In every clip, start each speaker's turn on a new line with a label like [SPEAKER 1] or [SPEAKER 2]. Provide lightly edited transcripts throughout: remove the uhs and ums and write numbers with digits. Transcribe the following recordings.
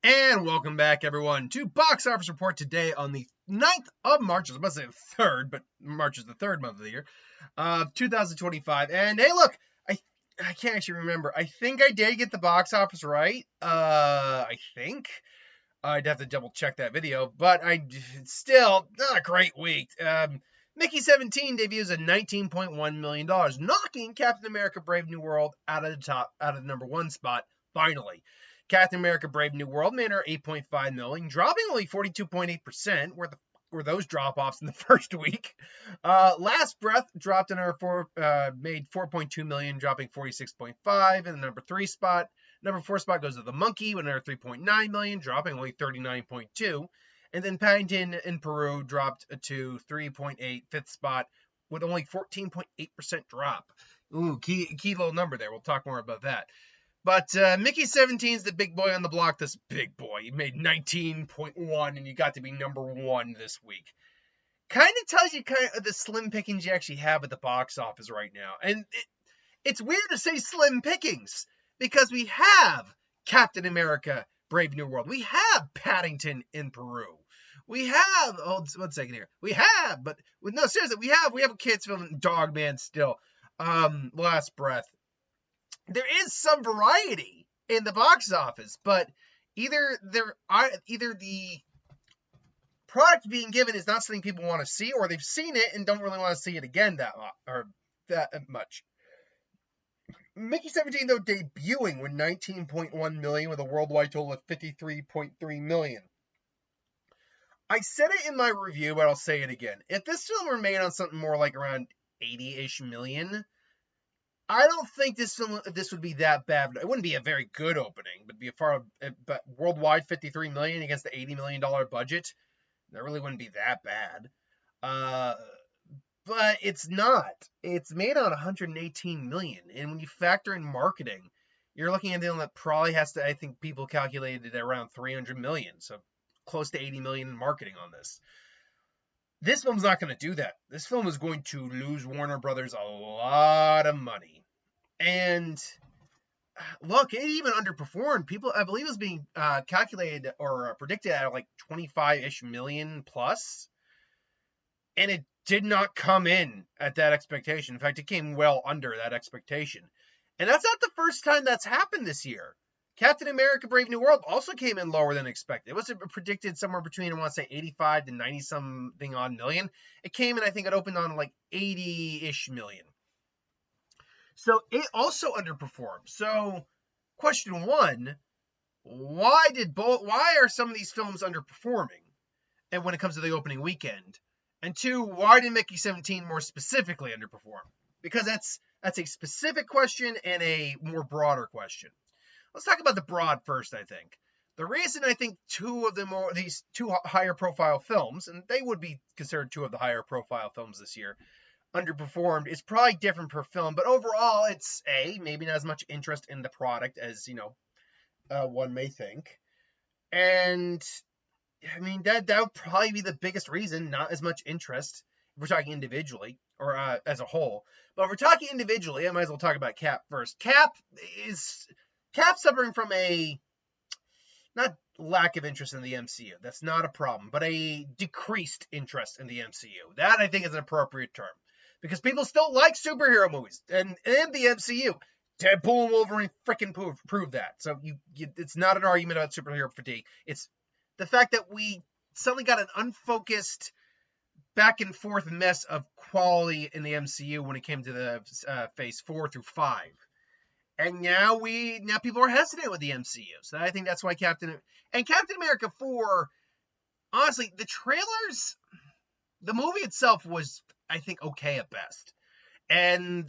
[SPEAKER 1] And welcome back, everyone, to Box Office Report today on the 9th of March. I was about to say the 3rd, but March is the 3rd month of the year, 2025. And hey, look, I can't actually remember. I think I did get the box office right. I think. I'd have to double check that video, but it's still not a great week. Mickey 17 debuts at $19.1 million, knocking Captain America Brave New World out of the number one spot, finally. Captain America Brave New World made her 8.5 million, dropping only 42.8%. Were those drop-offs in the first week? Last Breath dropped in made 4.2 million, dropping 46.5 in the number 3 spot. Number 4 spot goes to The Monkey with another 3.9 million, dropping only 39.2. And then Paddington in Peru dropped to 3.8, fifth spot, with only 14.8% drop. Ooh, key little number there. We'll talk more about that. But Mickey 17 is the big boy on the block. This big boy. He made 19.1, and you got to be number 1 this week. Kind of tells you the slim pickings you actually have at the box office right now. And it's weird to say slim pickings, because we have Captain America Brave New World. We have Paddington in Peru. We have, one second here. Seriously, we have a kids film, Dogman still. Last Breath. There is some variety in the box office, but either the product being given is not something people want to see, or they've seen it and don't really want to see it again that much. Mickey 17, though, debuting with 19.1 million with a worldwide total of 53.3 million. I said it in my review, but I'll say it again. If this film were made on something more like around 80-ish million, I don't think this would be that bad. It wouldn't be a very good opening, but worldwide 53 million against the $80 million budget, that really wouldn't be that bad. But it's not. It's made on 118 million, and when you factor in marketing, you're looking at a deal that probably has to. I think people calculated it at around 300 million, so close to 80 million in marketing on this. This film's not going to do that. This film is going to lose Warner Brothers a lot of money. And look, it even underperformed. People, I believe, it was being calculated or predicted at like 25-ish million plus. And it did not come in at that expectation. In fact, it came well under that expectation. And that's not the first time that's happened this year. Captain America Brave New World also came in lower than expected. It was predicted somewhere between, I want to say, 85 to 90 something odd million. It came in, I think it opened on like 80-ish million. So it also underperformed. So question 1, why are some of these films underperforming? And when it comes to the opening weekend? And 2, why did Mickey 17 more specifically underperform? Because that's a specific question and a more broader question. Let's talk about the broad first, I think. The reason I think these two higher profile films, and they would be considered 2 of the higher profile films this year, underperformed is probably different per film, but overall it's maybe not as much interest in the product as, one may think. And I mean, that would probably be the biggest reason, not as much interest if we're talking individually or as a whole. But if we're talking individually, I might as well talk about Cap first. Cap suffering from a not lack of interest in the MCU. That's not a problem, but a decreased interest in the MCU. That, I think, is an appropriate term. Because people still like superhero movies and the MCU. Deadpool and Wolverine freaking prove that. So it's not an argument about superhero fatigue. It's the fact that we suddenly got an unfocused back and forth mess of quality in the MCU when it came to the phase 4 through 5. And now people are hesitant with the MCU. So I think that's why Captain America 4, honestly, the trailers, the movie itself was, I think, okay at best. And,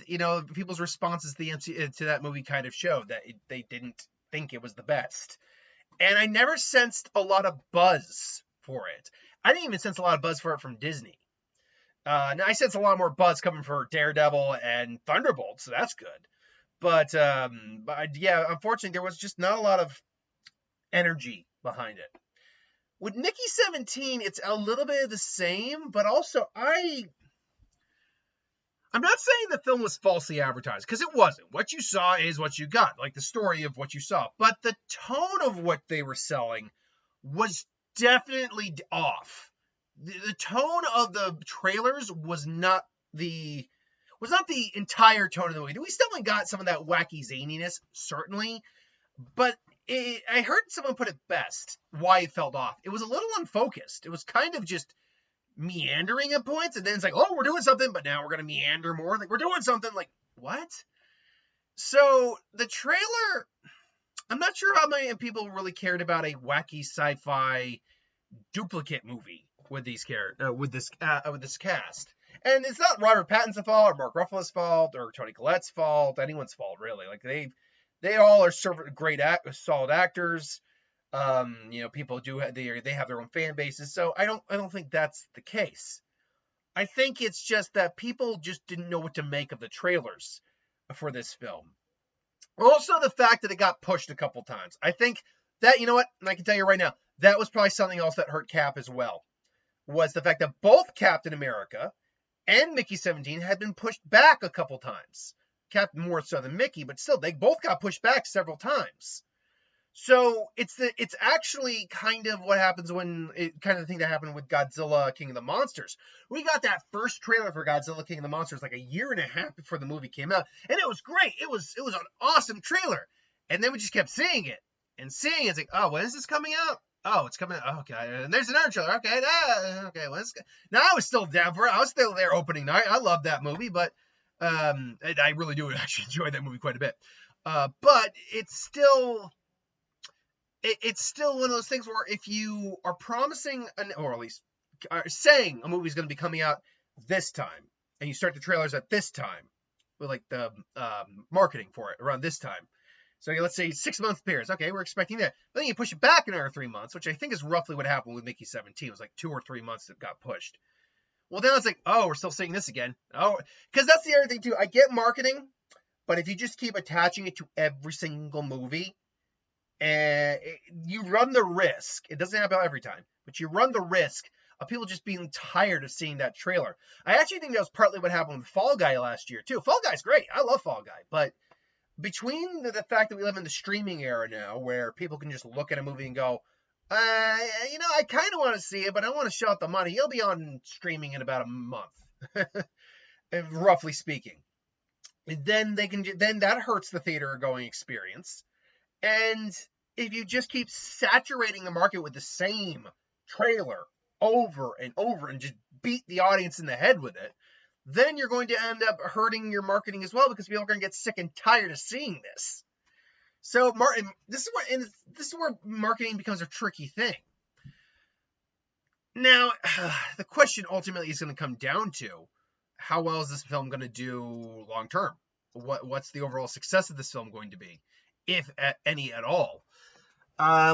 [SPEAKER 1] people's responses to that movie kind of showed that they didn't think it was the best. And I never sensed a lot of buzz for it. I didn't even sense a lot of buzz for it from Disney. Now, I sense a lot more buzz coming for Daredevil and Thunderbolt, so that's good. But yeah, unfortunately, there was just not a lot of energy behind it. With Mickey 17, it's a little bit of the same, but also I'm not saying the film was falsely advertised, because it wasn't. What you saw is what you got, like the story of what you saw. But the tone of what they were selling was definitely off. The tone of the trailers was not the entire tone of the movie. We still got some of that wacky zaniness, certainly, but I heard someone put it best why it felt off. It was a little unfocused. It was kind of just meandering at points, and then it's like, oh, we're doing something, but now we're gonna meander more. Like, we're doing something. Like, what? So the trailer, I'm not sure how many people really cared about a wacky sci-fi duplicate movie with these with this cast. And it's not Robert Pattinson's fault or Mark Ruffalo's fault or Toni Collette's fault, anyone's fault really. Like they all are great solid actors. People they have their own fan bases, so I don't think that's the case. I think it's just that people just didn't know what to make of the trailers for this film. Also, the fact that it got pushed a couple times. I think that, you know what, and I can tell you right now, that was probably something else that hurt Cap as well, was the fact that both Captain America and Mickey 17 had been pushed back a couple times. Cap more so than Mickey, but still, they both got pushed back several times. So it's actually kind of what happens when kind of the thing that happened with Godzilla King of the Monsters. We got that first trailer for Godzilla King of the Monsters like a year and a half before the movie came out, and it was great. It was an awesome trailer, and then we just kept seeing it and seeing it. It's like, oh, when is this coming out? Oh, it's coming out. Okay, and there's another trailer. Okay, okay. Now I was still down for it. I was still there opening night. I love that movie, but I really do actually enjoy that movie quite a bit. But it's still one of those things where if you are promising or at least saying a movie is going to be coming out this time, and you start the trailers at this time with like the marketing for it around this time. So let's say 6 months appears. Okay, we're expecting that. But then you push it back another 3 months, which I think is roughly what happened with Mickey 17. It was like 2 or 3 months that got pushed. Well, then it's like, oh, we're still seeing this again. Oh, because that's the other thing too. I get marketing, but if you just keep attaching it to every single movie, you run the risk. It doesn't happen every time, but you run the risk of people just being tired of seeing that trailer. I actually think that was partly what happened with Fall Guy last year too. Fall Guy's great. I love Fall Guy, but between the fact that we live in the streaming era now, where people can just look at a movie and go, I kind of want to see it, but I want to shell out the money. You'll be on streaming in about a month, roughly speaking. Then that hurts the theater going experience. And if you just keep saturating the market with the same trailer over and over and just beat the audience in the head with it, then you're going to end up hurting your marketing as well, because people are going to get sick and tired of seeing this. So, this is where marketing becomes a tricky thing. Now, the question ultimately is going to come down to how well is this film going to do long term? What's the overall success of this film going to be, if any at all?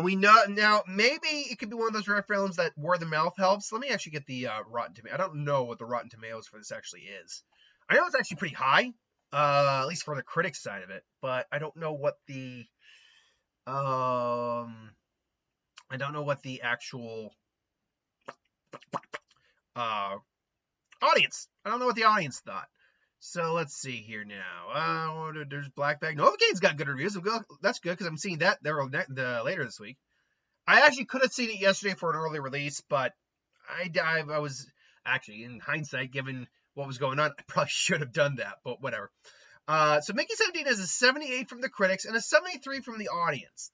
[SPEAKER 1] We know now. Maybe it could be one of those rare films that word of mouth helps. Let me actually get the Rotten Tomatoes. I don't know what the Rotten Tomatoes for this actually is. I know it's actually pretty high, at least for the critics side of it. But I don't know what the actual audience. I don't know what the audience thought. So let's see here now. There's Black Bag. Novogaine's got good reviews. That's good, because I'm seeing that there later this week. I actually could have seen it yesterday for an early release, but I was actually, in hindsight, given what was going on, I probably should have done that, but whatever. So Mickey 17 has a 78 from the critics and a 73 from the audience.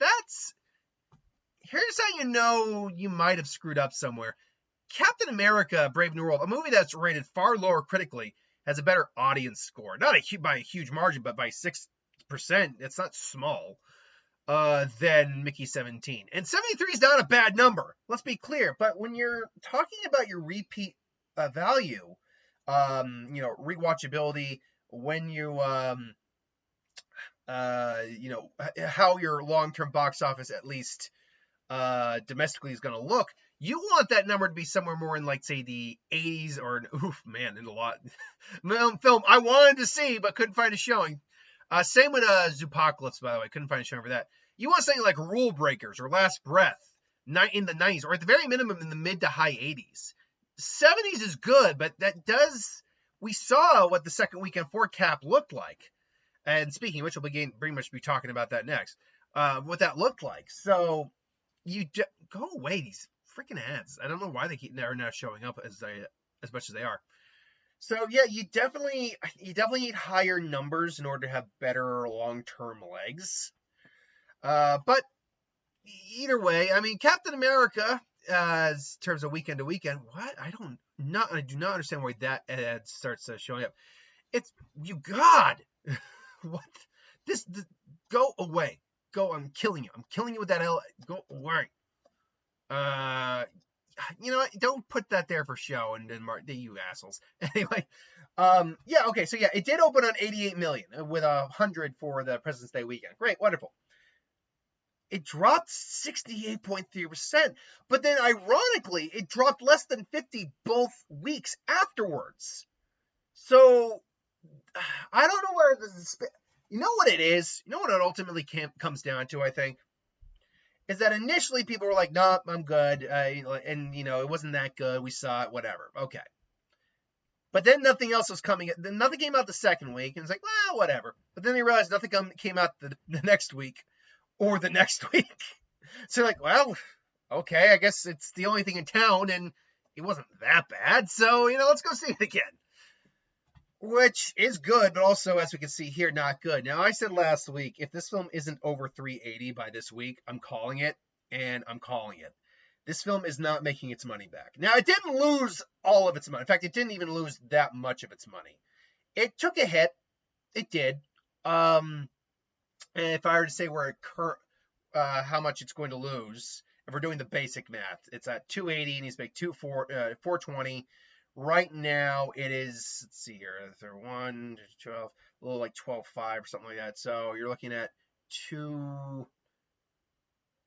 [SPEAKER 1] Here's how you know you might have screwed up somewhere. Captain America: Brave New World, a movie that's rated far lower critically, has a better audience score. Not by a huge margin, but by 6%. It's not small. Than Mickey 17. And 73 is not a bad number. Let's be clear. But when you're talking about your repeat value, rewatchability, when you, how your long-term box office, at least domestically, is going to look, you want that number to be somewhere more in, like, say, the 80s or, in a lot. Film I wanted to see but couldn't find a showing. Same with Zoopocalypse, by the way. Couldn't find a showing for that. You want something like Rule Breakers or Last Breath in the 90s, or at the very minimum in the mid to high 80s. 70s is good, but that does we saw what the second weekend for Cap looked like. And speaking of which, we'll pretty much be talking about that next. What that looked like. So go away, these freaking ads. I don't know why they're not showing up as much as they are. So yeah, you definitely need higher numbers in order to have better long-term legs. But either way, I mean, Captain America, as terms of weekend to weekend, what? I do not understand why that ad starts showing up. It's God. What? Go away. Go. I'm killing you. I'm killing you with that L. Go away. You know what? Don't put that there for show and then you assholes. Anyway, yeah, okay, so yeah, it did open on 88 million with 100 for the President's Day weekend. Great, wonderful. It dropped 68.3%, but then ironically, it dropped less than 50 both weeks afterwards. So I don't know where this is. You know what it is? You know what it ultimately comes down to, I think? Is that initially people were like, "Nope, I'm good," and it wasn't that good. We saw it, whatever. Okay, but then nothing else was coming. Then nothing came out the second week, and it's like, well, whatever. But then they realized nothing came out the next week or the next week. So like, well, okay, I guess it's the only thing in town, and it wasn't that bad. So let's go see it again. Which is good, but also, as we can see here, not good. Now, I said last week, if this film isn't over 380 by this week, I'm calling it, and I'm calling it. This film is not making its money back. Now, it didn't lose all of its money. In fact, it didn't even lose that much of its money. It took a hit. It did. And if I were to say how much it's going to lose, if we're doing the basic math, it's at 280, and he's making 420. Right now, it is, let's see here, 1, 12, a little like 12.5 or something like that. So you're looking at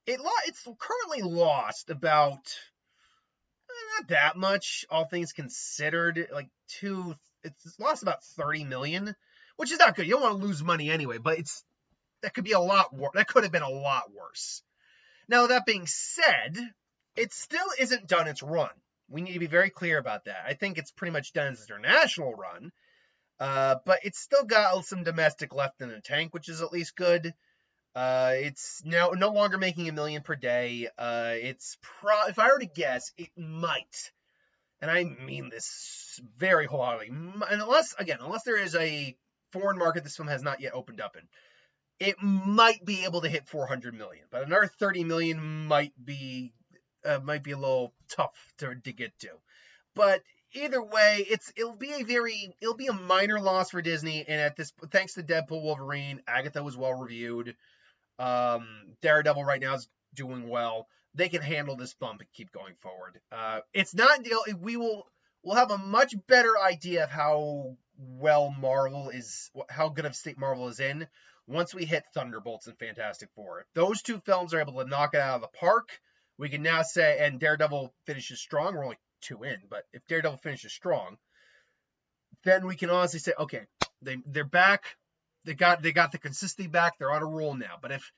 [SPEAKER 1] it's currently lost about, not that much, all things considered, it's lost about 30 million, which is not good. You don't want to lose money anyway, but that could be a lot worse. That could have been a lot worse. Now, that being said, it still isn't done its run. We need to be very clear about that. I think it's pretty much done its international run, but it's still got some domestic left in the tank, which is at least good. It's now no longer making $1 million per day. If I were to guess, it might, and I mean this very wholeheartedly, unless there is a foreign market this film has not yet opened up in, it might be able to hit 400 million, but another 30 million might be a little tough to get to. But either way, it'll be a minor loss for Disney. And thanks to Deadpool, Wolverine, Agatha was well reviewed. Daredevil right now is doing well. They can handle this bump and keep going forward. It's not we'll have a much better idea of how good of a state Marvel is in once we hit Thunderbolts and Fantastic Four. If those two films are able to knock it out of the park, we can now say, and Daredevil finishes strong. We're only 2 in, but if Daredevil finishes strong, then we can honestly say, okay, they're back. They got the consistency back. They're on a roll now. But if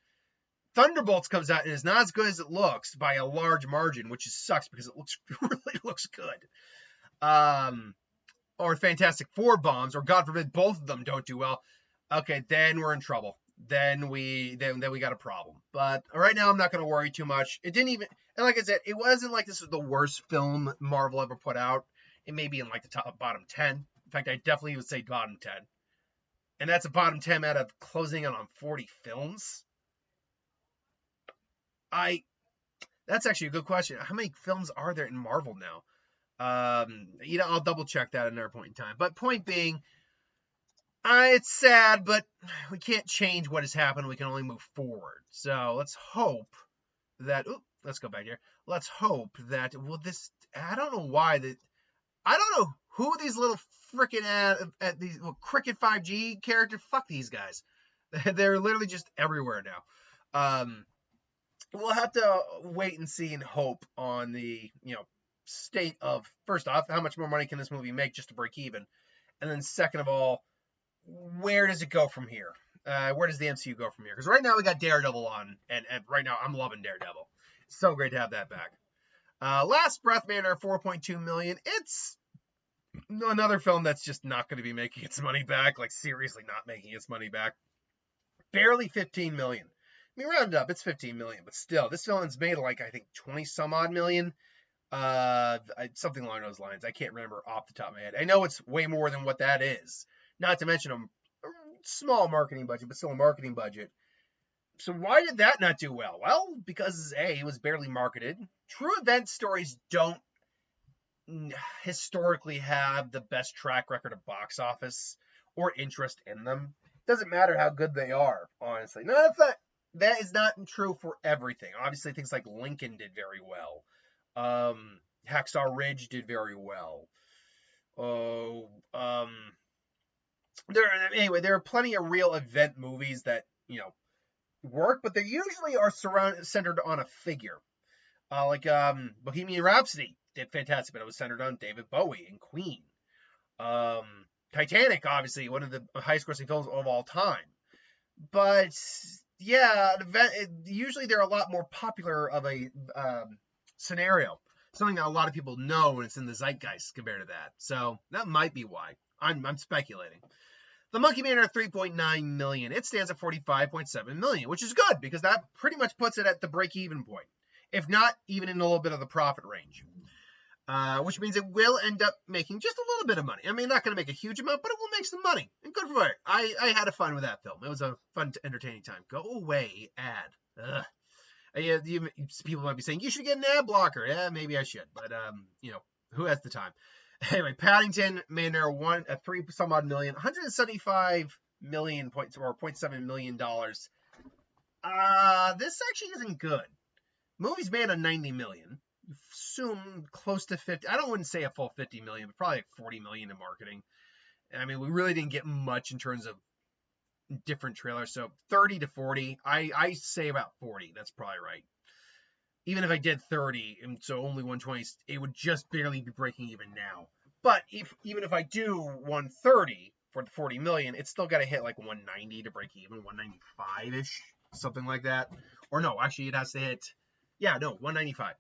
[SPEAKER 1] Thunderbolts comes out and is not as good as it looks by a large margin, which sucks because it really looks good, or Fantastic Four bombs, or God forbid both of them don't do well, okay, then we're in trouble. Then we got a problem. But right now, I'm not going to worry too much. It didn't even, and like I said, it wasn't like this was the worst film Marvel ever put out. It may be in like the bottom 10. In fact, I definitely would say bottom 10. And that's a bottom 10 out of closing in on 40 films. That's actually a good question. How many films are there in Marvel now? I'll double check that at another point in time. But point being, it's sad, but we can't change what has happened. We can only move forward. So let's hope that. Let's go back here. Let's hope that. I don't know why that. I don't know who these little freaking at these Cricket 5G characters. Fuck these guys. They're literally just everywhere now. We'll have to wait and see and hope on the state of, first off, how much more money can this movie make just to break even, and then second of all, where does it go from here? Where does the MCU go from here? Because right now we got Daredevil on, and right now I'm loving Daredevil. It's so great to have that back. Last Breath made our 4.2 million. It's Another film that's just not going to be making its money back, like seriously not making its money back. Barely 15 million. I mean, round it up, it's 15 million, but still, this film's made like I think 20 some odd million. Something along those lines. I can't remember off the top of my head. I know it's way more than what that is. Not to mention a small marketing budget, but still a marketing budget. So why did that not do well? Well, because A, it was barely marketed. True event stories don't historically have the best track record of box office or interest in them. Doesn't matter how good they are, honestly. No, that is not true for everything. Obviously, things like Lincoln did very well. Hacksaw Ridge did very well. Oh, there are plenty of real event movies that work, but they usually are centered on a figure. Like Bohemian Rhapsody did fantastic, but it was centered on David Bowie and Queen. Titanic, obviously, one of the highest grossing films of all time. But yeah, usually they're a lot more popular of a scenario. Something that a lot of people know, and it's in the zeitgeist compared to that. So that might be why. I'm speculating. The Monkey Man at 3.9 million. It stands at 45.7 million, which is good because that pretty much puts it at the break-even point, if not even in a little bit of the profit range. Which means it will end up making just a little bit of money. I mean, not going to make a huge amount, but it will make some money. And good for it. I had a fun with that film. It was a fun, entertaining time. Go away, ad. Ugh. People might be saying, you should get an ad blocker. Yeah, maybe I should. But, who has the time? Anyway, Paddington made there 3 some odd million, 175 million points or $0.7 million. This actually isn't good. Movie's made on 90 million. Assume close to 50. I wouldn't say a full 50 million, but probably like 40 million in marketing. I mean, we really didn't get much in terms of different trailers. So 30 to 40. I say about 40. That's probably right. Even if I did 30, and so only 120, it would just barely be breaking even now. But even if I do 130 for the 40 million, it's still got to hit like 190 to break even, 195-ish, something like that. Or no, actually it has to hit, 195.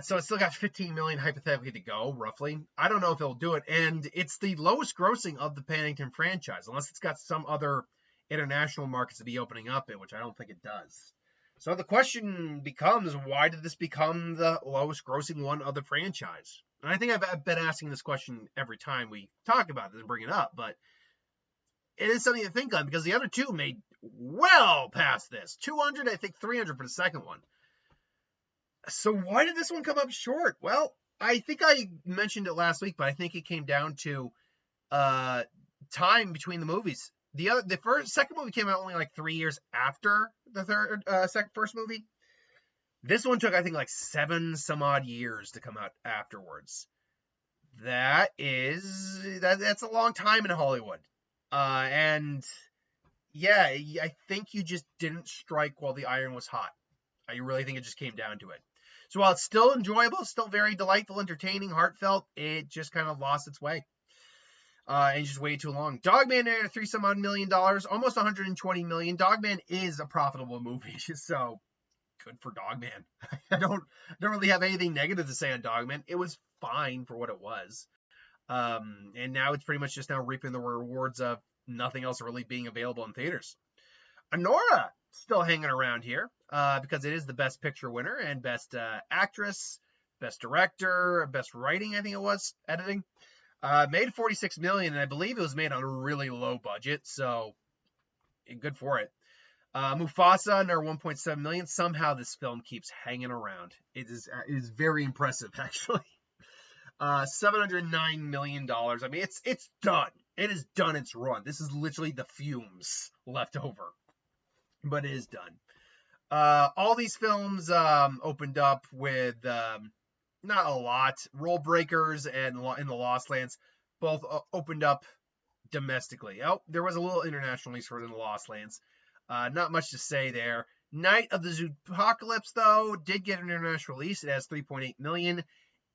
[SPEAKER 1] So it's still got 15 million hypothetically to go, roughly. I don't know if it'll do it, and it's the lowest grossing of the Paddington franchise, unless it's got some other international markets to be opening up in, which I don't think it does. So the question becomes, why did this become the lowest grossing one of the franchise? And I think I've been asking this question every time we talk about it and bring it up, but it is something to think on because the other two made well past this. 200, I think 300 for the second one. So why did this one come up short? Well, I think I mentioned it last week, but I think it came down to time between the movies. The second movie came out only like 3 years after the first movie. This one took, I think, like 7 some odd years to come out afterwards. That's a long time in Hollywood. And yeah, I think you just didn't strike while the iron was hot. I really think it just came down to it. So while it's still enjoyable, still very delightful, entertaining, heartfelt, it just kind of lost its way. And just way too long. Dogman at 3 some odd million, almost 120 million. Dogman is a profitable movie, so good for Dogman. I don't really have anything negative to say on Dogman. It was fine for what it was. And now it's pretty much just now reaping the rewards of nothing else really being available in theaters. Anora still hanging around here because it is the Best Picture winner and Best Actress, Best Director, Best Writing, I think it was, editing. Made 46 million, and I believe it was made on a really low budget, so good for it. Mufasa under 1.7 million. Somehow this film keeps hanging around. It is very impressive, actually. $709 million. I mean, it's done. It has done its run. This is literally the fumes left over, but it is done. All these films opened up with not a lot. Rule Breakers and In the Lost Lands both opened up domestically. Oh, there was a little international release for In the Lost Lands. Not much to say there. Night of the Zoopocalypse, though, did get an international release. It has 3.8 million.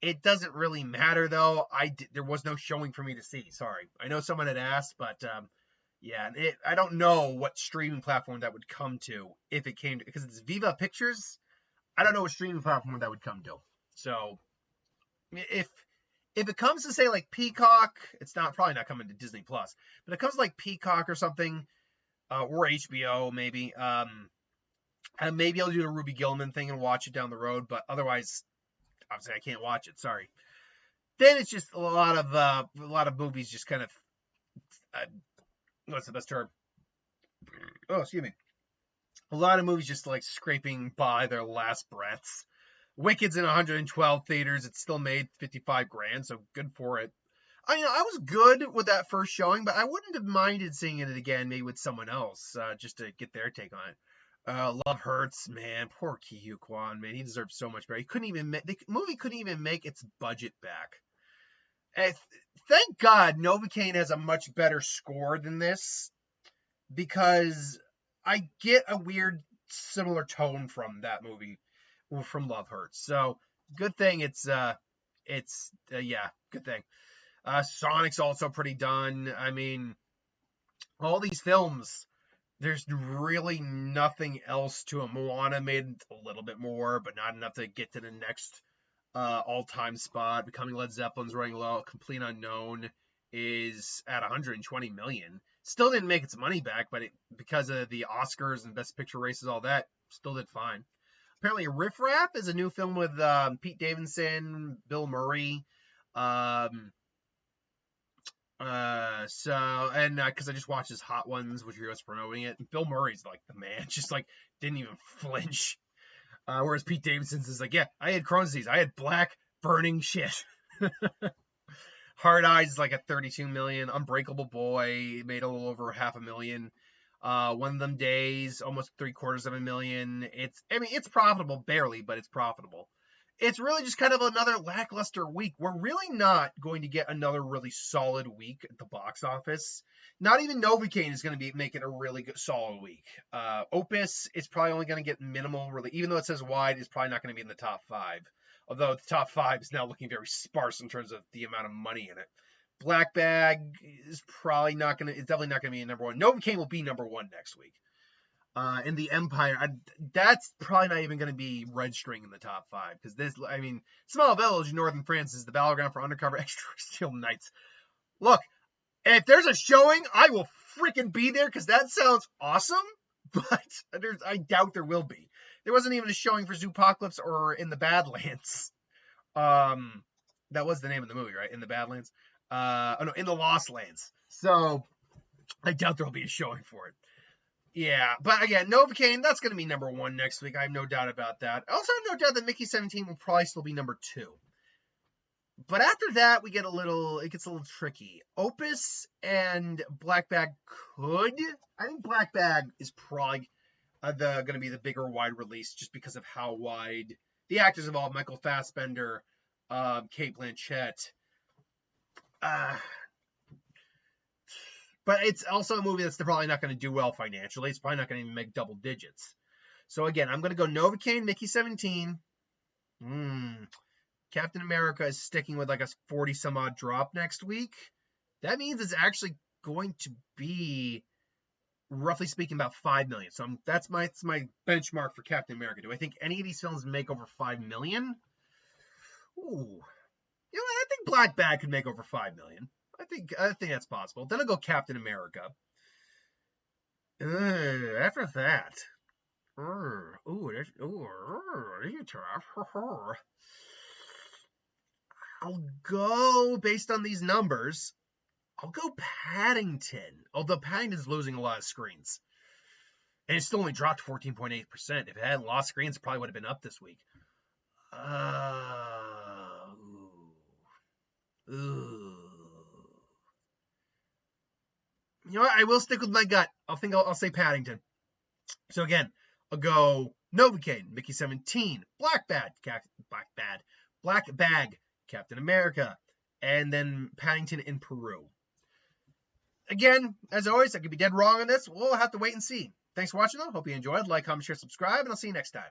[SPEAKER 1] It doesn't really matter, though. There was no showing for me to see. Sorry. I know someone had asked, but I don't know what streaming platform that would come to if it came to, because it's Viva Pictures. I don't know what streaming platform that would come to. So if if it comes to, say, like Peacock, it's probably not coming to Disney Plus, but it comes to like Peacock or something, or HBO maybe. And maybe I'll do the Ruby Gillman thing and watch it down the road, but otherwise, obviously, I can't watch it. Sorry. Then it's just a lot of movies just kind of, what's the best term? Oh, excuse me. A lot of movies just like scraping by their last breaths. Wicked's in 112 theaters. It's still made 55 grand, so good for it. I was good with that first showing, but I wouldn't have minded seeing it again, maybe with someone else, just to get their take on it. Love Hurts, man. Poor Ki Hu Kwan, man. He deserves so much better. The movie couldn't even make its budget back. And thank God Novocaine has a much better score than this, because I get a weird similar tone from that movie, from Love Hurts. So good thing it's good thing. Sonic's also pretty done. I mean, all these films, there's really nothing else to them. Moana made a little bit more, but not enough to get to the next all-time spot. Becoming Led Zeppelin's running low. Complete Unknown is at 120 million. Still didn't make its money back, but because of the Oscars and Best Picture races, all that, still did fine. Apparently, Riff Raff is a new film with Pete Davidson, Bill Murray. Because I just watched his Hot Ones, which he was promoting it. And Bill Murray's like the man, just like didn't even flinch. Whereas Pete Davidson's is like, yeah, I had Crohn's disease. I had black burning shit. Hard Eyes is like at 32 million. Unbreakable Boy made a little over $500,000. One of Them Days, almost $750,000. It's profitable, barely, but it's profitable. It's really just kind of another lackluster week. We're really not going to get another really solid week at the box office. Not even Novocaine is going to be making a really good solid week. Opus is probably only going to get minimal, really, even though it says wide, it's probably not going to be in the top 5. Although the top 5 is now looking very sparse in terms of the amount of money in it. Black Bag is probably not going to, it's definitely not going to be number 1. Novocaine will be number 1 next week. In the Empire, that's probably not even going to be registering in the top 5, because Small Village in northern France is the battleground for undercover extraterrestrial knights. Look, if there's a showing, I will freaking be there, because that sounds awesome, but I doubt there will be. There wasn't even a showing for Zoopocalypse or In the Badlands. That was the name of the movie, right? In the Badlands? In the Lost Lands. So, I doubt there will be a showing for it. Yeah, but again, Novocaine, that's going to be number 1 next week. I have no doubt about that. I also have no doubt that Mickey 17 will probably still be number 2. But after that, it gets a little tricky. Opus and Black Bag could. I think Black Bag is probably going to be the bigger wide release, just because of how wide the actors involved. Michael Fassbender, Cate Blanchett. But it's also a movie that's probably not going to do well financially. It's probably not going to even make double digits. So again, I'm going to go Novocaine, Mickey 17. Captain America is sticking with like a 40-some-odd drop next week. That means it's actually going to be, roughly speaking, about 5 million. So that's my benchmark for Captain America. Do I think any of these films make over 5 million? Ooh. I think Black Bag could make over 5 million. I think that's possible. Then I'll go Captain America. After that, I'll go, based on these numbers, I'll go Paddington. Although Paddington's losing a lot of screens. And it still only dropped 14.8%. If it hadn't lost screens, it probably would have been up this week. You know what? I will stick with my gut. I'll say Paddington. So again, I'll go Novocaine, Mickey 17, Black Bag, Captain America, and then Paddington in Peru. Again, as always, I could be dead wrong on this. We'll have to wait and see. Thanks for watching, though. Hope you enjoyed. Like, comment, share, subscribe, and I'll see you next time.